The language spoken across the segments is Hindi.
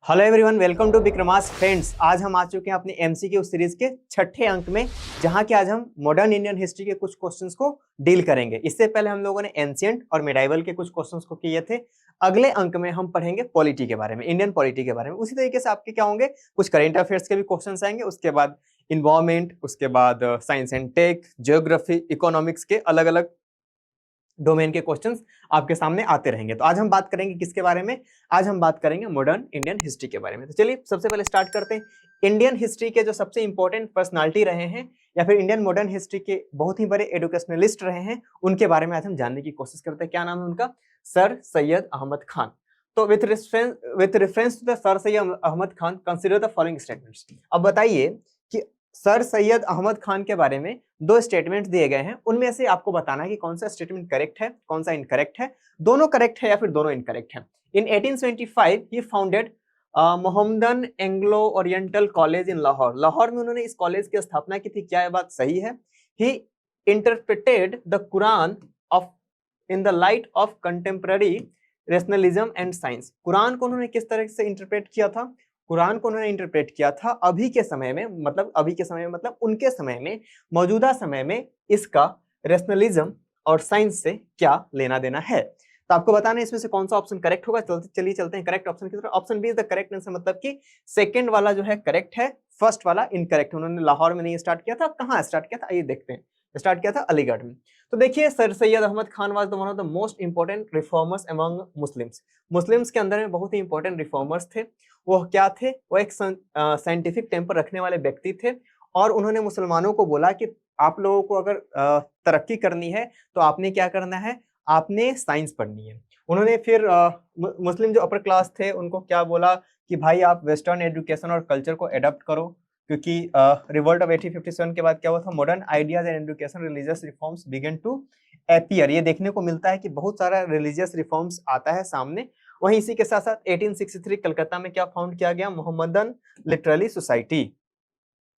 Hello everyone, welcome to Vikrama's friends. आज हम आ चुके हैं अपने एमसीक्यू सीरीज के छठे अंक में, जहां कि आज हम मॉडर्न इंडियन हिस्ट्री के कुछ क्वेश्चंस को डील करेंगे। इससे पहले हम लोगों ने एंशिएंट और मिडाइवल के कुछ क्वेश्चंस को किए थे। अगले अंक में हम पढ़ेंगे पॉलिटी के बारे में, इंडियन पॉलिटी के बारे में। उसी तरीके से आपके क्या होंगे, कुछ करेंट अफेयर्स के भी क्वेश्चन आएंगे, उसके बाद इन्वायरमेंट, उसके बाद science and tech, geography, economics के अलग अलग डोमेन के क्वेश्चंस आपके सामने आते रहेंगे। तो आज हम बात करेंगे किसके बारे में? आज हम बात करेंगे मॉडर्न इंडियन हिस्ट्री के बारे में। तो चलिए सबसे पहले स्टार्ट करते हैं। इंडियन हिस्ट्री के जो सबसे इंपॉर्टेंट पर्सनालिटी रहे हैं या फिर इंडियन मॉडर्न हिस्ट्री के बहुत ही बड़े एडुकेशनलिस्ट रहे हैं, उनके बारे में आज हम जानने की कोशिश करते हैं। क्या नाम है उनका? सर सैयद अहमद खान। तो with reference to the sir Syed Ahmad Khan, consider the following statements. अब बताइए कि सर सैयद अहमद खान के बारे में दो स्टेटमेंट दिए गए हैं, उनमें से आपको बताना है कि कौन सा स्टेटमेंट करेक्ट है, कौन सा इनकरेक्ट है, दोनों करेक्ट है या फिर दोनों इनकरेक्ट है। In 1875 he founded Mohammedan Anglo Oriental College in Lahore. Lahore में उन्होंने इस कॉलेज की स्थापना की थी। क्या यह बात सही है? He interpreted the Quran of in the light of contemporary rationalism and science. कुरान को उन्होंने किस तरह से इंटरप्रेट किया था? कुरान को उन्होंने इंटरप्रेट किया था अभी के समय में, मतलब अभी के समय में मतलब उनके समय में, मौजूदा समय में इसका रेशनलिज्म और साइंस से क्या लेना देना है। तो आपको बताना है इसमें से कौन सा ऑप्शन करेक्ट होगा। चलिए चलते हैं करेक्ट ऑप्शन की तरफ। Option B is the correct answer, मतलब कि सेकंड वाला जो है करेक्ट है, फर्स्ट वाला इनकरेक्ट है। उन्होंने लाहौर में नहीं स्टार्ट किया था, कहाँ स्टार्ट किया था आइए देखते हैं। स्टार्ट किया था अलीगढ़ में। तो देखिए, sir Syed Ahmad Khan was the one of the most important reformers among Muslims. Muslims के अंदर में बहुत ही इंपॉर्टेंट रिफॉर्मर्स थे। वो क्या थे? वो एक साइंटिफिक टेम्पर रखने वाले व्यक्ति थे, और उन्होंने मुसलमानों को बोला कि आप लोगों को अगर तरक्की करनी है तो आपने क्या करना है, आपने साइंस पढ़नी है। उन्होंने फिर मुस्लिम जो अपर क्लास थे उनको क्या बोला कि भाई आप वेस्टर्न एजुकेशन और कल्चर को एडॉप्ट करो, क्योंकि रिवोल्ट ऑफ 1857 के बाद क्या हुआ था, modern ideas and education religious reforms begin to appear. ये देखने को मिलता है कि बहुत सारा रिलीजियस रिफॉर्म्स आता है सामने। वहीं इसी के साथ साथ 1863 कलकत्ता में क्या फाउंड किया गया, मोहम्मदन लिटरेरी सोसाइटी।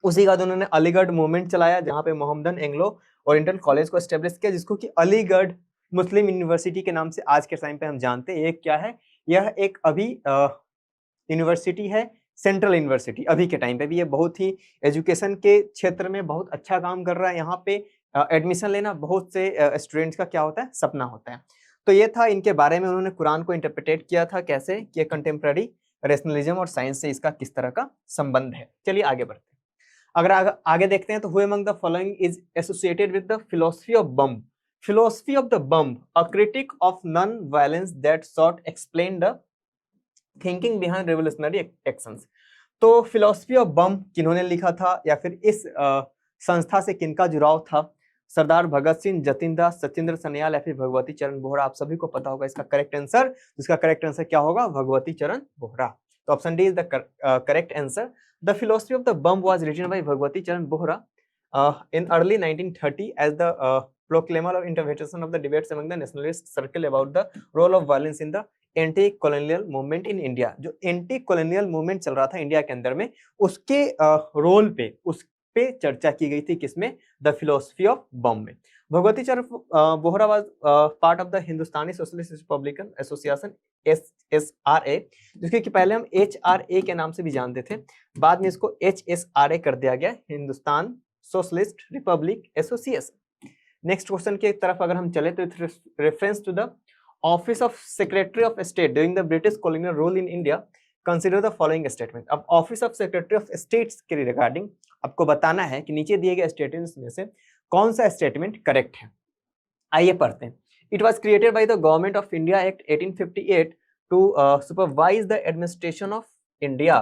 उसी का उन्होंने अलीगढ़ मूवमेंट चलाया, जहां पे मोहम्मदन एंग्लो ओरिएंटल कॉलेज को एस्टेब्लिश किया, जिसको कि अलीगढ़ मुस्लिम यूनिवर्सिटी के नाम से आज के टाइम पे हम जानते हैं। ये क्या है? यह एक अभी यूनिवर्सिटी है, सेंट्रल यूनिवर्सिटी। अभी के टाइम पे भी ये बहुत ही एजुकेशन के क्षेत्र में बहुत अच्छा काम कर रहा है। यहाँ पे एडमिशन लेना बहुत से स्टूडेंट्स का क्या होता है, सपना होता है। तो ये था इनके बारे में। उन्होंने कुरान को इंटरप्रेटेट किया था कैसे, कि कंटेम्प्रेरी रेशनलिज्म और साइंस से इसका किस तरह का संबंध है। चलिए आगे बढ़ते हैं। अगर आगे देखते हैं तो who among the following is associated with the philosophy of bomb. Philosophy of the bomb, a critic of non violence that sought explain the thinking behind revolutionary actions. तो फिलोसफी ऑफ बम किन्होंने लिखा था, या फिर इस संस्था से किनका जुड़ाव था? सरदार भगत सिंह, जतिन दास, सचिंद्र सन्याल या फिर भगवती चरण बोहरा। आप सभी को पता होगा इसका करेक्ट आंसर। इसका करेक्ट आंसर क्या होगा? भगवती चरण बोहरा। तो option d is the correct answer. The philosophy of the bomb was written by Bhagwati Charan Vohra in early 1930 as the proclaimer of intervention of the debates among the nationalist circle about the role of violence in the anti colonial movement in India. जो एंटी कॉलोनियल मूवमेंट चल रहा था इंडिया के अंदर में, उसके रोल पे, उस पे चर्चा की गई थी। किसमें? द फिलोसफी ऑफ बम में। Bhagwati Charan Bohra was part of the Hindustani socialist Republican association, SSRA, जिसके कि पहले हम HRA के नाम से भी जानते थे, बाद में इसको HSRA कर दिया गया, Hindustan Socialist Republic Association. Next question की तरफ अगर हम चले तो reference to the office of secretary of state during the British colonial rule in India, consider the following statement. अब office of secretary of states के रिगार्डिंग आपको बताना है कि नीचे दिए गए स्टेटमेंट्स में से कौन सा स्टेटमेंट करेक्ट है। आइए पढ़ते हैं। It was created by the government of India act 1858 to supervise the administration of India.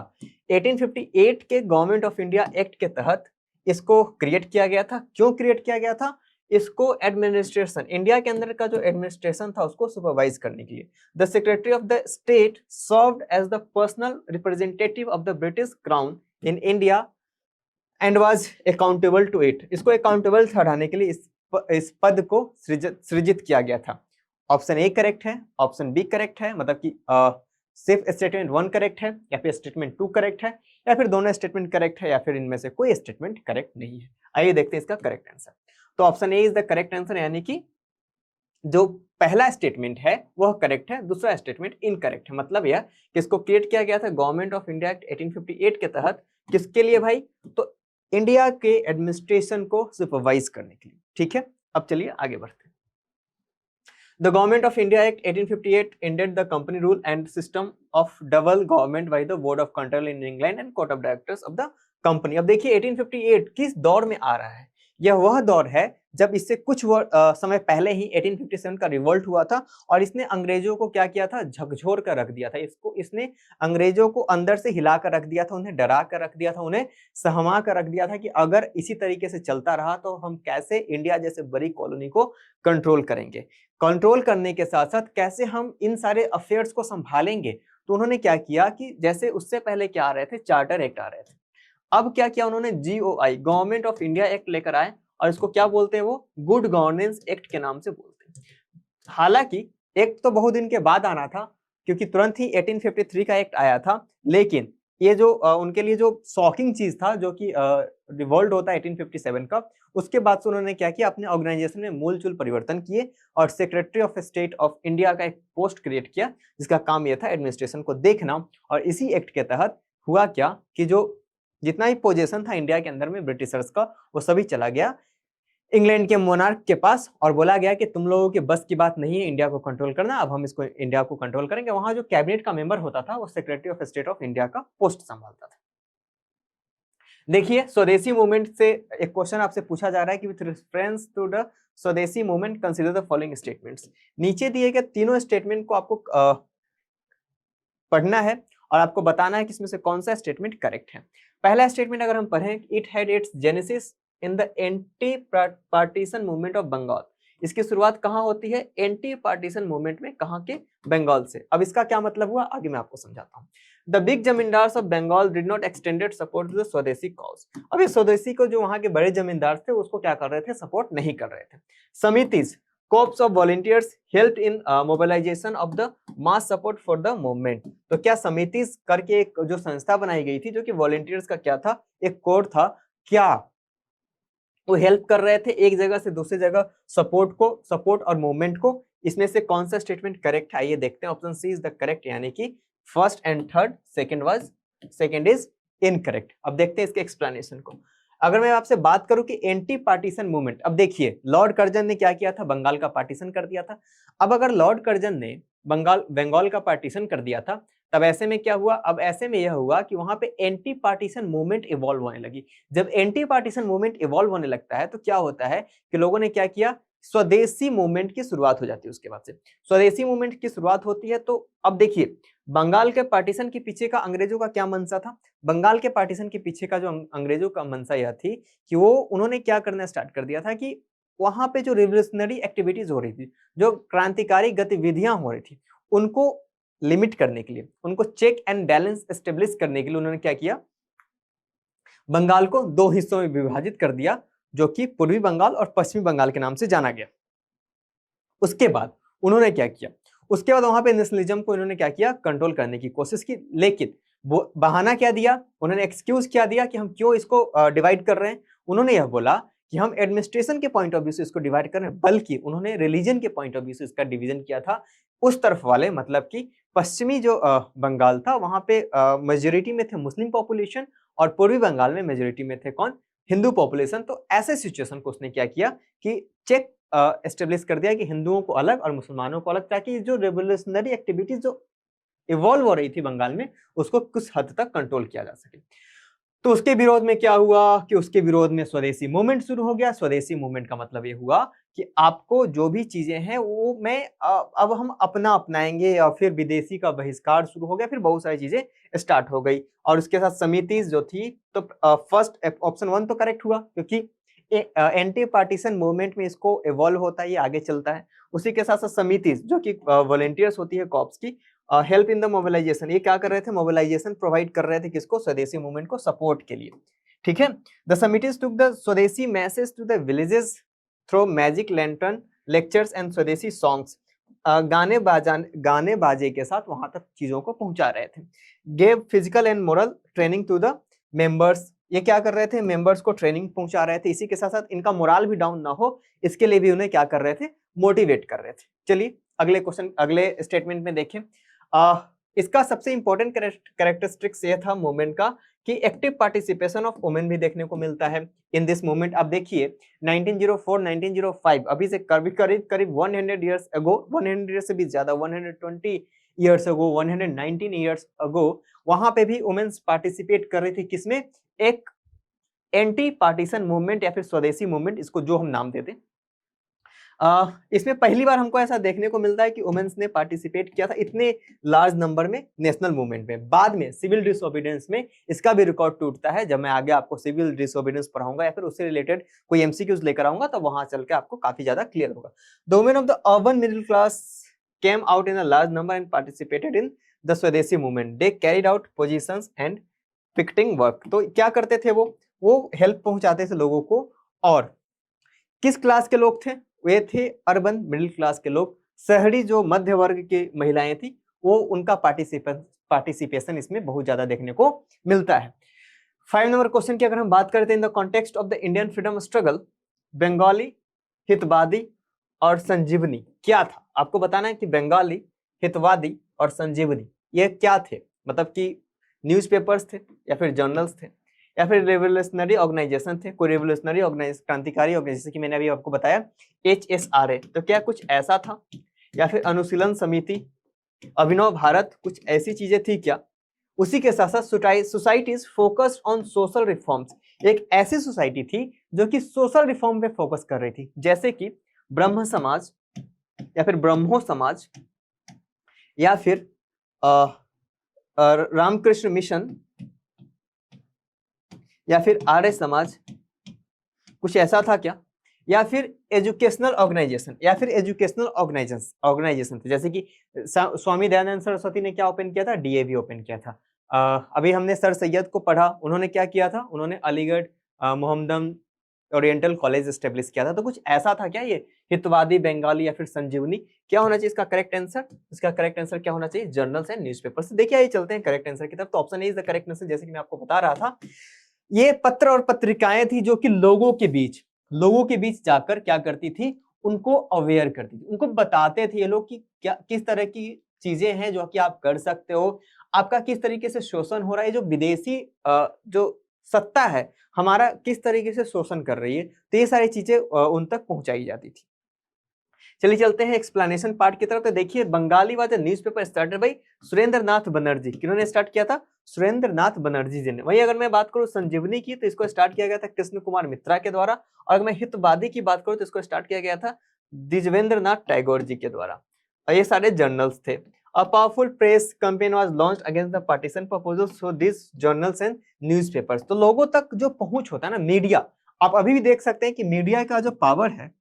1858 के गवर्नमेंट ऑफ इंडिया एक्ट के तहत इसको क्रिएट किया गया था। क्यों क्रिएट किया गया था? इसको एडमिनिस्ट्रेशन, इंडिया के अंदर का जो एडमिनिस्ट्रेशन था उसको सुपरवाइज करने के लिए। The secretary of the state served as the personal representative of the British crown in India and was accountable to it. इसको अकाउंटेबल ठहराने के लिए इस पद को सृजित किया गया था। ऑप्शन ए करेक्ट है, ऑप्शन बी करेक्ट है, मतलब कि सिर्फ स्टेटमेंट 1 करेक्ट है, या फिर स्टेटमेंट 2 करेक्ट है, या फिर दोनों स्टेटमेंट करेक्ट है, या फिर इनमें से कोई स्टेटमेंट करेक्ट नहीं है। आइए देखते हैं इसका करेक्ट आंसर। तो option A is the correct answer, यानी कि जो पहला स्टेटमेंट है वह करेक्ट है, दूसरा स्टेटमेंट इनकरेक्ट है। मतलब यह कि इसको क्रिएट किया गया था गवर्नमेंट ऑफ इंडिया एक्ट 1858 के तहत, किसके लिए भाई, तो इंडिया के एडमिनिस्ट्रेशन को सुपरवाइज करने के लिए। ठीक है, अब चलिए आगे बढ़ते हैं। The Government of India Act 1858 ended the company rule and system of double government by the Board of Control in England and Court of Directors of the company। अब देखिए 1858 किस दौर में आ रहा है, यह वह दौर है जब इससे कुछ समय पहले ही 1857 का रिवोल्ट हुआ था और इसने अंग्रेजों को क्या किया था, झकझोर कर रख दिया था। इसने अंग्रेजों को अंदर से हिला कर रख दिया था, उन्हें डरा कर रख दिया था, उन्हें सहमा कर रख दिया था कि अगर इसी तरीके से चलता रहा तो हम कैसे इंडिया जैसे बड़ी कॉलोनी को कंट्रोल करेंगे, कंट्रोल करने के साथ साथ कैसे हम इन सारे अफेयर्स को संभालेंगे। तो उन्होंने क्या किया कि जैसे उससे पहले क्या आ रहे थे, चार्टर एक्ट आ रहे थे, अब क्या किया उन्होंने, GOI government of India act लेकर आए और इसको क्या बोलते हैं, वो गुड गवर्नेंस एक्ट के नाम से बोलते हैं। हालांकि एक्ट तो बहुत दिन के बाद आना था क्योंकि तुरंत ही 1853 का एक्ट आया था, लेकिन ये जो उनके लिए जो शॉकिंग चीज था, जो कि रिवोल्ट होता है 1857 का, उसके बाद से उन्होंने क्या किया, अपने ऑर्गेनाइजेशन में मूलचूल परिवर्तन किए और secretary of state of India का एक पोस्ट क्रिएट किया जिसका काम यह था एडमिनिस्ट्रेशन को देखना। और इसी एक्ट के तहत हुआ क्या कि जो जितना भी पोजीशन था इंडिया के अंदर में ब्रिटिशर्स का, वो सभी चला गया इंग्लैंड के मोनार्क के पास और बोला गया कि तुम लोगों की बस की बात नहीं है इंडिया को कंट्रोल करना, अब हम इसको इंडिया को कंट्रोल करेंगे। वहां जो कैबिनेट का मेंबर होता था वो secretary of state of India का पोस्ट संभालता था। देखिए स्वदेशी मूवमेंट से एक क्वेश्चन आपसे पूछा जा रहा है कि with reference to the Swadeshi movement consider the following statements. नीचे दिए गए तीनों स्टेटमेंट को आपको पढ़ना है और आपको बताना है कि इसमें से कौन सा स्टेटमेंट करेक्ट है। पहला स्टेटमेंट अगर हम पढ़ें, it had its genesis in the anti partition movement of Bengal. इसकी शुरुआत कहाँ होती है, एंटी पार्टीशन मूवमेंट में, कहाँ के, बंगाल से। अब इसका क्या मतलब हुआ आगे मैं आपको समझाता हूँ। The big zamindars of Bengal did not extended support to the swadeshi cause. अब ये स्वदेशी को जो वहां के बड़े जमींदार थे उसको क्या कर रहे थे, सपोर्ट नहीं कर रहे थे। समितिस corps of volunteers helped in mobilization of the mass support for the movement। तो क्या समितिस करके एक जो संस्था बनाई गई थी जो कि वॉलंटियर्स का क्या था, एक कोर था, क्या वो हेल्प कर रहे थे एक जगह से दूसरी जगह सपोर्ट और मूवमेंट को। इसमें से कौन सा स्टेटमेंट करेक्ट है, आइए देखते हैं। Option C is the correct, यानी कि first and third, second is incorrect. अब देखते हैं इसके एक्सप्लेनेशन को। अगर मैं आपसे बात करूं कि एंटी पार्टीशन मूवमेंट, अब देखिए लॉर्ड कर्जन ने क्या किया था, बंगाल का पार्टीशन कर दिया था। अब अगर लॉर्ड कर्जन ने बंगाल का पार्टीशन कर दिया था, तब ऐसे में क्या हुआ, अब ऐसे में यह हुआ कि वहां पे एंटी पार्टीशन मूवमेंट इवॉल्व होने लगी। जब एंटी पार्टीशन मूवमेंट इवॉल्व होने लगता है तो क्या होता है कि लोगों ने क्या किया, स्वदेशी मूवमेंट की शुरुआत हो जाती है। उसके बाद से स्वदेशी मूवमेंट की शुरुआत होती है। तो अब देखिए बंगाल के पार्टीशन के पीछे का अंग्रेजों का क्या मंशा था, बंगाल के पार्टीशन के पीछे का जो अंग्रेजों का मंशा यह थी कि उन्होंने क्या करना स्टार्ट कर दिया था कि वहां पे जो रिवोल्यूशनरी एक्टिविटीज हो रही थी, जो क्रांतिकारी गतिविधियां हो रही थी, उनको लिमिट करने के लिए, उनको चेक एंड बैलेंस एस्टेब्लिश करने के लिए उन्होंने क्या किया, बंगाल को दो हिस्सों में विभाजित कर दिया, जो कि पूर्वी बंगाल और पश्चिमी बंगाल के नाम से जाना गया। उसके बाद उन्होंने क्या किया, उसके बाद वहां पे नेशनलिज्म को इन्होंने क्या किया, कंट्रोल करने की कोशिश की, लेकिन वो बहाना क्या दिया, उन्होंने एक्सक्यूज क्या दिया कि हम क्यों इसको डिवाइड कर रहे हैं। उन्होंने यह बोला कि हम एडमिनिस्ट्रेशन के पॉइंट ऑफ व्यू से इसको डिवाइड कर रहे हैं, बल्कि उन्होंने रिलीजन के पॉइंट ऑफ व्यू से इसका डिवीजन किया था। उस तरफ वाले, मतलब कि पश्चिमी जो बंगाल था वहां पे मेजोरिटी में थे मुस्लिम पॉपुलेशन और पूर्वी बंगाल में मेजोरिटी में थे कौन, हिंदू पॉपुलेशन। तो ऐसे सिचुएशन को उसने क्या किया कि चेक एस्टेब्लिश कर दिया कि हिंदुओं को अलग और मुसलमानों को अलग, ताकि जो रेवोल्यूशनरी एक्टिविटीज जो इवॉल्व हो रही थी बंगाल में उसको कुछ हद तक कंट्रोल किया जा सके। तो उसके विरोध में क्या हुआ कि उसके विरोध में स्वदेशी मूवमेंट शुरू हो गया। स्वदेशी मूवमेंट का मतलब ये हुआ कि आपको जो भी चीजें हैं वो अब हम अपना अपनाएंगे, या फिर विदेशी का बहिष्कार शुरू हो गया, फिर बहुत सारी चीजें स्टार्ट हो गई। और उसके साथ समिति जो थी, तो फर्स्ट ऑप्शन 1 तो करेक्ट हुआ क्योंकि एंटी पार्टीशन मूवमेंट में इसको इवॉल्व होता है, ये आगे चलता है। उसी के साथ साथ समिति जो कि वॉलंटियर्स होती है कॉप्स की, हेल्प इन द मोबिलाइजेशन, ये क्या कर रहे थे, मोबिलाइजेशन प्रोवाइड कर रहे थे किसको, स्वदेशी मूवमेंट को सपोर्ट के लिए। ठीक है, the samitis took the swadeshi message to the villages through magic lantern lectures and swadeshi songs. गाने बाजे के साथ वहां तक चीजों को पहुंचा रहे थे। Gave physical and moral training to the members, ये क्या कर रहे थे, मेंबर्स को ट्रेनिंग पहुंचा रहे थे। इसी के साथ साथ इनका मोरल भी डाउन ना हो इसके लिए भी उन्हें क्या कर रहे थे, मोटिवेट कर रहे थे। चलिए अगले क्वेश्चन, अगले स्टेटमेंट में देखें। इसका सबसे इंपॉर्टेंट कैरेक्टरिस्टिक्स ये था मूवमेंट का कि एक्टिव पार्टिसिपेशन ऑफ वुमेन भी देखने को मिलता है इन दिस मूवमेंट। आप देखिए 1904 1905 अभी से करीब करीब 100 इयर्स अगो, 100 इयर्स से भी ज्यादा, 120 इयर्स अगो, 119 इयर्स अगो, वहां पे भी वुमेन्स पार्टिसिपेट कर रही थी। किसमें? एक एंटी पार्टीशन मूवमेंट या फिर स्वदेशी मूवमेंट, इसको जो हम नाम देते हैं। इसमें पहली बार हमको ऐसा देखने को मिलता है कि वुमेन्स ने पार्टिसिपेट किया था इतने लार्ज नंबर में नेशनल मूवमेंट में। बाद में सिविल डिसोबीडियंस में इसका भी रिकॉर्ड टूटता है। जब मैं आगे आपको सिविल डिसोबीडियंस पढ़ाऊंगा या फिर उससे रिलेटेड कोई एमसीक्यूज लेकर आऊंगा तो वहां चल के आपको काफी ज्यादा क्लियर होगा। The women of the urban middle class came out in a large number and participated in the Swadeshi movement. They carried out positions and picketing work. तो क्या करते थे वो हेल्प पहुंचाते थे लोगों को। और किस क्लास के लोग थे? वे थे अर्बन मिडिल क्लास के लोग। शहरी जो मध्य वर्ग की महिलाएं थी वो उनका पार्टिसिपेशन इसमें बहुत ज्यादा देखने को मिलता है। 5 नंबर क्वेश्चन की अगर हम बात करते हैं, in the context of the Indian freedom struggle Bengali, Hitavadi और संजीवनी क्या था? आपको बताना है कि बंगाली, हितवादी और संजीवनी ये क्या थे। मतलब कि न्यूज़पेपर्स थे या फिर जर्नल्स थे या फिर रेवोल्यूशनरी ऑर्गेनाइजेशन थे। कोई रेवोल्यूशनरी क्रांतिकारी ऑर्गेनाइजेशन की मैंने अभी आपको बताया HSRA, तो क्या कुछ ऐसा था? या फिर अनुशीलन समिति, अभिनव भारत, कुछ ऐसी चीजें थी क्या? उसी के साथ साथ societies focused on social reforms, एक ऐसी सोसाइटी थी जो कि सोशल रिफॉर्म पे फोकस कर रही थी, जैसे कि ब्रह्म समाज या फिर ब्रह्मो समाज या फिर रामकृष्ण मिशन या फिर आर्य समाज, कुछ ऐसा था क्या? या फिर एजुकेशनल ऑर्गेनाइजेशन या फिर एजुकेशनल ऑर्गेनाइजेशन थे, जैसे कि स्वामी दयानंद सरस्वती ने क्या ओपन किया था? DAV ओपन किया था। अभी हमने सर सैयद को पढ़ा, उन्होंने क्या किया था? उन्होंने Aligarh Mohammedan oriental college establish किया था। तो कुछ ऐसा था क्या ये? हितवादी, बंगाली या फिर संजीवनी? क्या होना चाहिए इसका करेक्ट आंसर? इसका करेक्ट आंसर क्या होना चाहिए? Journals and newspapers. देखिए आइए चलते हैं करेक्ट आंसर की तरफ। तो option A is the correct answer. जैसे कि मैं आपको बता रहा था, ये पत्र और पत्रिकाएं थी जो कि लोगों के बीच जाकर क्या करती थी? उनको अवेयर करती थी, उनको बताते थे ये लोग कि क्या किस तरह की चीजें हैं जो कि आप कर सकते हो, आपका किस तरीके से शोषण हो रहा है, जो विदेशी जो सत्ता है हमारा किस तरीके से शोषण कर रही है। तो ये सारी चीजें उन तक पहुंचाई जाती थी। चलिए चलते हैं एक्सप्लेनेशन पार्ट की तरफ। तो देखिए, Bengalee was a newspaper started by Surendra Nath Banerjee. किन्होंने स्टार्ट किया था? सुरेंद्र नाथ बनर्जी जी ने। वही अगर मैं बात करूं संजीवनी की, तो इसको स्टार्ट किया गया था कृष्ण कुमार मित्रा के द्वारा। और अगर मैं हितवादी की बात करूं तो इसको स्टार्ट किया गया था द्विजेंद्र नाथ टैगोर जी के द्वारा। और ये सारे जर्नल्स थे। A powerful press campaign was launched against the partition proposals through these journals and newspapers। तो लोगों तक जो पहुंच होता है ना, मीडिया, आप अभी भी देख सकते हैं कि मीडिया का जो पावर है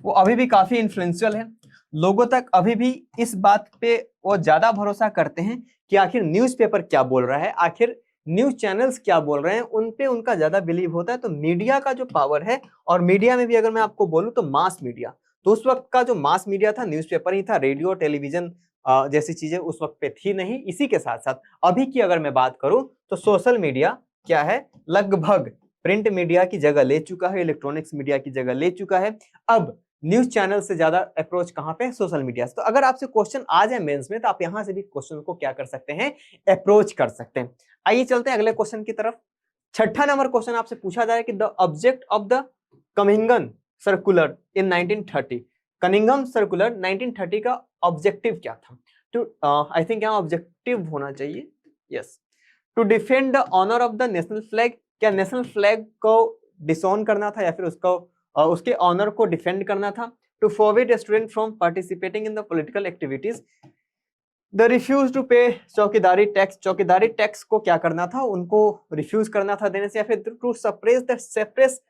वो अभी भी काफी इन्फ्लुएंशियल है। लोगों तक अभी भी इस बात पे वो ज्यादा भरोसा करते हैं कि आखिर न्यूज़पेपर क्या बोल रहा है, आखिर न्यूज चैनल्स क्या बोल रहे हैं, उन पे उनका ज्यादा बिलीव होता है। तो मीडिया का जो पावर है, और मीडिया में भी अगर मैं आपको बोलूं तो मास मीडिया, तो उस वक्त का जो मास मीडिया था न्यूज़पेपर ही था। रेडियो, टेलीविजन जैसी चीजें उस वक्त पे थी नहीं। इसी के साथ साथ अभी की अगर मैं बात करूं तो सोशल मीडिया क्या है, लगभग प्रिंट मीडिया की जगह ले चुका है, इलेक्ट्रॉनिक्स मीडिया की जगह ले चुका है। अब न्यूज चैनल से ज्यादा अप्रोच कहां पे? सोशल मीडिया से। तो अगर आपसे क्वेश्चन आ जाए मेंस में, तो आप यहां से भी क्वेश्चन को क्या कर सकते हैं? अप्रोच कर सकते हैं। आइए चलते हैं अगले क्वेश्चन की तरफ। छठा नंबर क्वेश्चन आपसे पूछा जा रहा है कि the object of the Cunningham circular in 1930। Cunningham circular 1930 का ऑब्जेक्टिव क्या था? टू आई थिंक यहाँ ऑब्जेक्टिव होना चाहिए, yes, to defend the honour of the national flag. क्या नेशनल फ्लैग को डिसऑन करना था या फिर उसके ऑनर को डिफेंड करना था? To forbid student from participating in the political activities. The refuse to pay chowkidari tax. चौकीदारी tax को क्या करना था? उनको रिफ्यूज करना था देने से। या फिर टू सप्रेस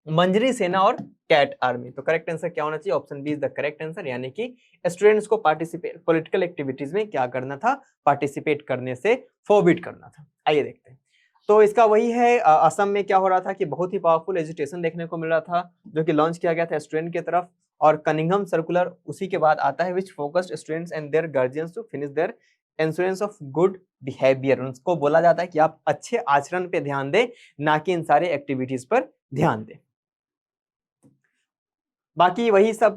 मंजरी सेना और कैट आर्मी। तो करेक्ट आंसर क्या होना चाहिए? Option B is the correct answer, यानी कि स्टूडेंट्स को पार्टिसिपेट पॉलिटिकल एक्टिविटीज में क्या करना था? पार्टिसिपेट करने से फॉरबिड करना था। आइए देखते हैं। तो इसका वही है, असम में क्या हो रहा था कि बहुत ही पावरफुल एजुटेशन देखने को मिल रहा था जो कि लॉन्च किया गया था स्टूडेंट की तरफ। और कनिंघम सर्कुलर उसी के बाद आता है, which focused students and their guardians to finish their insurance of good behaviour. उनको बोला जाता है कि आप अच्छे आचरण पे ध्यान दें, ना कि इन सारे एक्टिविटीज पर ध्यान दें। बाकी वही सब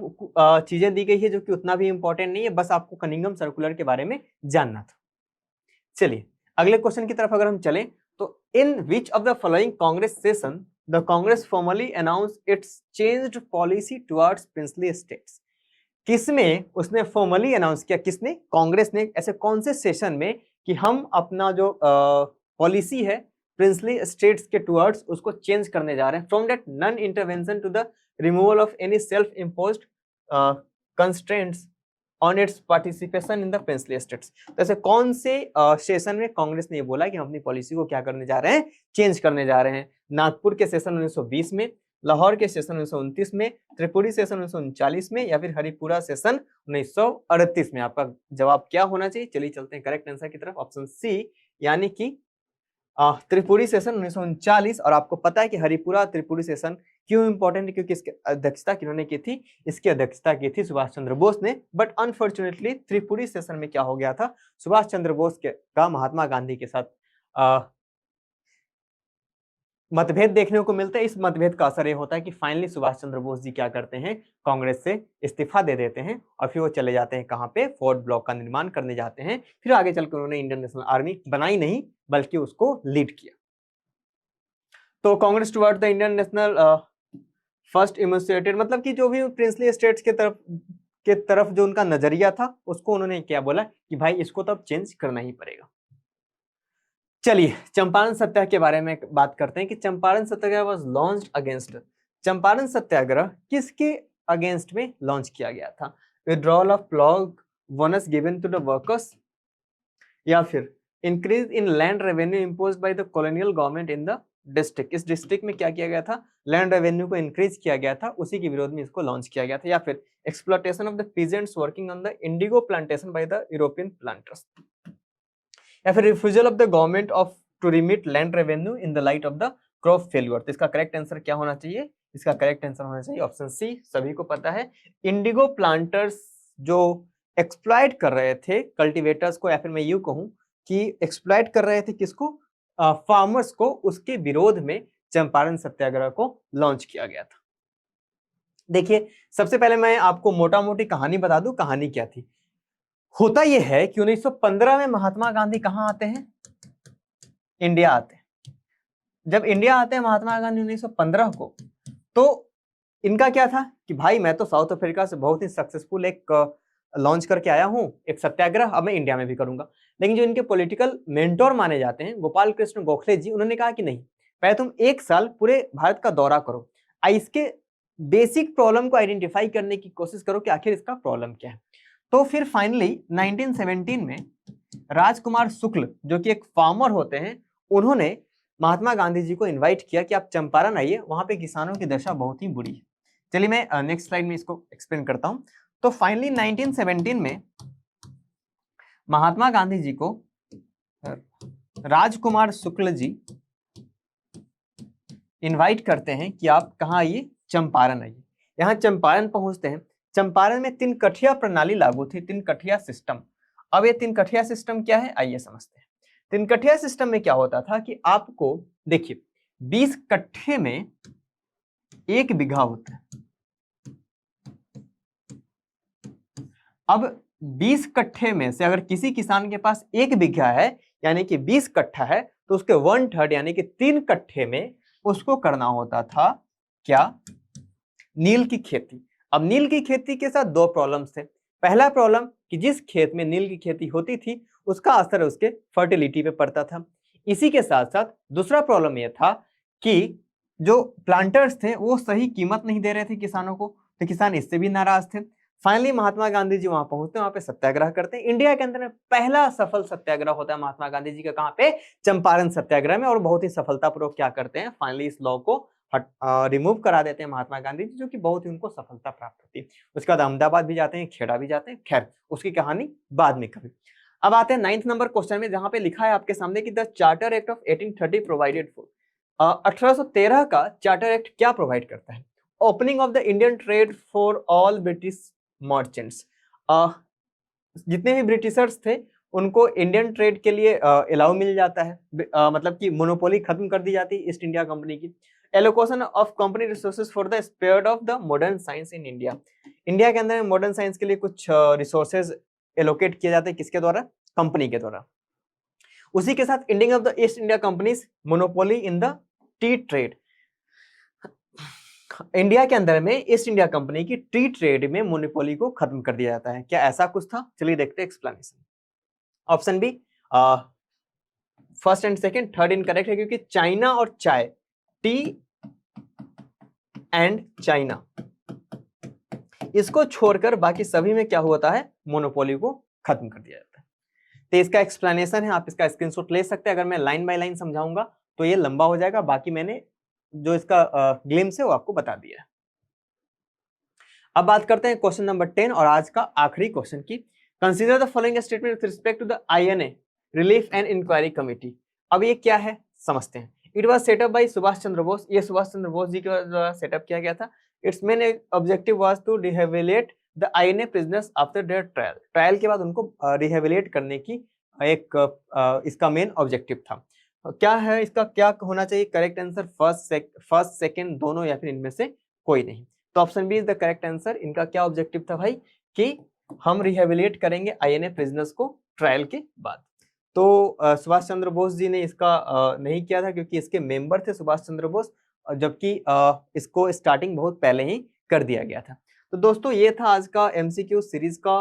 चीजें दी गई है जो कि उतना भी इंपॉर्टेंट नहीं है, बस आपको कनिंघम सर्कुलर के बारे में जानना था। चलिए अगले क्वेश्चन की तरफ अगर हम चलें तो in which of the following Congress session the Congress formally announce its changed policy towards princely states. किसमें उसने फॉर्मली अनाउंस किया, किसने, कांग्रेस ने, ऐसे कौन से सेशन में कि हम अपना जो पॉलिसी है प्रिंसली स्टेट्स के टुवर्ड्स उसको चेंज करने जा रहे हैं, from that non intervention to the removal of any self imposed constraints on its participation in the princely states. तो ऐसे कौन से सेशन में कांग्रेस ने ये बोला कि हम अपनी पॉलिसी को क्या करने जा रहे हैं, चेंज करने जा रहे हैं? नागपुर के सेशन 1920 में, लाहौर के सेशन 1929 में, त्रिपुरी सेशन 1939 में, या फिर हरिपुरा सेशन 1938 में? आपका जवाब क्या होना चाहिए? चलिए चलते हैं करेक्ट आंसर की तरफ, ऑप्शन सी, यानी कि त्रिपुरी सेशन 1939। और आपको पता है कि हरिपुरा त्रिपुरी सेशन क्यों इंपॉर्टेंट है? क्योंकि इसकी अध्यक्षता किन्होंने की थी? इसकी अध्यक्षता की थी सुभाष चंद्र बोस ने। बट अनफॉर्चुनेटली त्रिपुरी सेशन में क्या हो गया था, सुभाष चंद्र बोस का महात्मा गांधी के साथ मतभेद देखने को मिलता है। इस मतभेद का असर ये होता है कि फाइनली सुभाष चंद्र बोस जी क्या करते हैं, कांग्रेस से इस्तीफा दे देते हैं और फिर वो चले जाते हैं कहां पे, फोर्ट ब्लॉक का निर्माण करने जाते हैं। फिर आगे चलकर उन्होंने इंडियन नेशनल आर्मी बनाई नहीं बल्कि उसको लीड किया। तो Congress toward the Indian national first initiated, मतलब कि जो भी प्रिंसली स्टेट्स के तरफ जो उनका नजरिया था उसको उन्होंने क्या बोला कि भाई इसको तो अब चेंज करना ही पड़ेगा। चलिए चंपारण सत्याग्रह के बारे में बात करते हैं कि Champaran Satyagraha was launched against, Champaran Satyagraha किसके अगेंस्ट में लॉन्च किया गया था? Withdrawal of plague bonus given to the workers, या फिर increase in land revenue imposed by the colonial government in the district. इस डिस्ट्रिक्ट में क्या किया गया था, लैंड रेवेन्यू को इंक्रीज किया गया था, उसी के विरोध में इसको लॉन्च किया गया था। या फिर exploitation of the peasants working on the indigo plantation by the European planters, या फिर refusal of the government of to remit land revenue in the light of the crop failure. तो इसका करेक्ट आंसर क्या होना चाहिए? इसका करेक्ट आंसर होना चाहिए ऑप्शन सी, सभी को पता है। इंडिगो प्लांटर्स जो एक्सप्लॉइट कर रहे थे कल्टीवेटर्स को, या फिर मैं यूं कहूं कि एक्सप्लॉइट कर रहे थे किसको, फार्मर्स को, उसके विरोध में चंपारण सत्याग्रह को लॉन्च किया गया था। देखिए सबसे पहले मैं आपको मोटा मोटी कहानी बता दूं, कहानी क्या थी। होता यह है कि 1915 में महात्मा गांधी कहां आते हैं, इंडिया आते हैं। जब इंडिया आते हैं महात्मा गांधी 1915 को, तो इनका क्या था कि भाई मैं तो साउथ अफ्रीका से बहुत ही सक्सेसफुल एक लॉन्च करके आया हूं, एक सत्याग्रह, अब मैं इंडिया में भी करूंगा। लेकिन जो इनके पॉलिटिकल मेंटोर माने जाते हैं गोपाल कृष्ण गोखले जी, उन्होंने कहा कि नहीं, पहले तुम एक साल पूरे भारत का दौरा करो, इसके बेसिक प्रॉब्लम को आइडेंटिफाई करने की कोशिश करो कि आखिर इसका प्रॉब्लम क्या है। तो फिर फाइनली 1917 में राजकुमार शुक्ल जो कि एक फार्मर होते हैं, उन्होंने महात्मा गांधी जी को इनवाइट किया कि आप चंपारण आइए, वहां पे किसानों की दशा बहुत ही बुरी है। चलिए मैं नेक्स्ट स्लाइड में इसको एक्सप्लेन करता हूं। तो फाइनली 1917 में महात्मा गांधी जी को राजकुमार शुक्ल जी इनवाइट करते हैं कि आप कहाँ आइए, चंपारण आइए। यहाँ चंपारण पहुंचते हैं। चंपारण में 3 कठिया प्रणाली लागू थी, 3 कठिया सिस्टम। अब ये 3 कठिया सिस्टम क्या है, आइए समझते हैं। 3 कठिया सिस्टम में क्या होता था कि आपको देखिए 20 कट्ठे में 1 बीघा होता है। अब 20 कट्ठे में से अगर किसी किसान के पास 1 बीघा है यानी कि 20 कट्ठा है, तो उसके 1/3 यानी कि 3 कट्ठे में उसको करना होता था क्या, नील की खेती। अब नील की खेती के साथ 2 प्रॉब्लम्स थे। पहला प्रॉब्लम कि जिस खेत में नील की खेती होती थी उसका असर उसके फर्टिलिटी पे पड़ता था। इसी के साथ साथ दूसरा प्रॉब्लम यह था कि जो प्लांटर्स थे वो सही कीमत नहीं दे रहे थे किसानों को, तो किसान इससे भी नाराज थे। फाइनली महात्मा गांधी जी वहां पहुंचते हैं, वहां पे सत्याग्रह करते हैं। इंडिया के अंदर में पहला सफल सत्याग्रह होता है महात्मा गांधी जी का, कहां पे, चंपारण सत्याग्रह में। और बहुत ही सफलतापूर्वक क्या करते हैं, फाइनली इस लॉ को रिमूव करा देते हैं महात्मा गांधी जी, जो कि बहुत ही उनको सफलता प्राप्त होती है। उसके बाद अहमदाबाद भी जाते हैं, खेड़ा भी जाते हैं, खैर उसकी कहानी बाद में कभी। अब आते हैं 9th नंबर क्वेश्चन में, जहां पे लिखा है आपके सामने कि the charter act of 1830 provided for, 1813 का चार्टर एक्ट क्या प्रोवाइड करता है, opening of the Indian trade for all British merchants. जितने भी ब्रिटिशर्स थे उनको इंडियन ट्रेड के लिए अलाउ मिल जाता है, मतलब कि मोनोपोली खत्म कर दी जाती है ईस्ट इंडिया कंपनी की। Allocation of company resources for the spread of the modern science in India, India के अंदर मॉडर्न साइंस के लिए कुछ रिसोर्सेज एलोकेट किए जाते हैं, किसके द्वारा? कंपनी के द्वारा। उसी के साथ ending of the east India companies monopoly in the T trade, India के अंदर में ईस्ट इंडिया कंपनी की टी ट्रेड में मोनोपोली को खत्म कर दिया जाता है। क्या ऐसा कुछ था? चलिए देखते हैं explanation. Option B first and second, third incorrect है, क्योंकि चाइना और चाय, टी एंड चाइना, इसको छोड़कर बाकी सभी में क्या होता है? मोनोपोली को खत्म कर दिया जाता है। तो इसका एक्सप्लेनेशन है, आप इसका स्क्रीनशॉट ले सकते हैं। अगर मैं लाइन बाय लाइन समझाऊंगा तो ये लंबा हो जाएगा, बाकी मैंने जो इसका ग्लिम्स है वो आपको बता दिया है। अब बात करते हैं क्वेश्चन नंबर 10 और आज का आखिरी क्वेश्चन की। Consider the following statement with respect to the INA relief and inquiry committee. अब ये क्या है समझते हैं। It was set up by Subhash Chandra Bose, ये सुभाष चंद्र बोस जी के द्वारा सेटअप किया गया था। Its main objective was to rehabilitate the INA prisoners after their trial, trial के बाद उनको रिहेबिलिटेट करने की एक इसका मेन ऑब्जेक्टिव था। क्या है इसका, क्या होना चाहिए करेक्ट आंसर? फर्स्ट सेकंड दोनों या फिर इनमें से कोई नहीं। तो option B is the correct answer. इनका क्या ऑब्जेक्टिव था भाई? कि हम रिहेबिलिटेट करेंगे INA प्रिजनर्स को ट्रायल के बाद। तो सुभाष चंद्र बोस जी ने इसका नहीं किया था, क्योंकि इसके मेंबर थे सुभाष चंद्र बोस, जबकि इसको स्टार्टिंग बहुत पहले ही कर दिया गया था। तो दोस्तों ये था आज का MCQ सीरीज का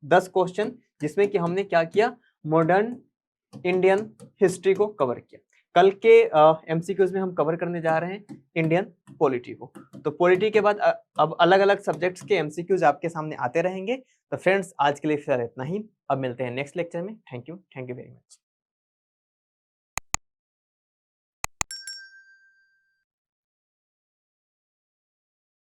10 क्वेश्चन, जिसमें कि हमने क्या किया? मॉडर्न इंडियन हिस्ट्री को कवर किया। कल के MCQs में हम कवर करने जा रहे हैं इंडियन पॉलिटी को। तो पॉलिटी के बाद अब अलग अलग सब्जेक्ट्स के MCQs आपके सामने आते रहेंगे। तो फ्रेंड्स आज के लिए फिलहाल इतना ही, अब मिलते हैं नेक्स्ट लेक्चर में। Thank you very much.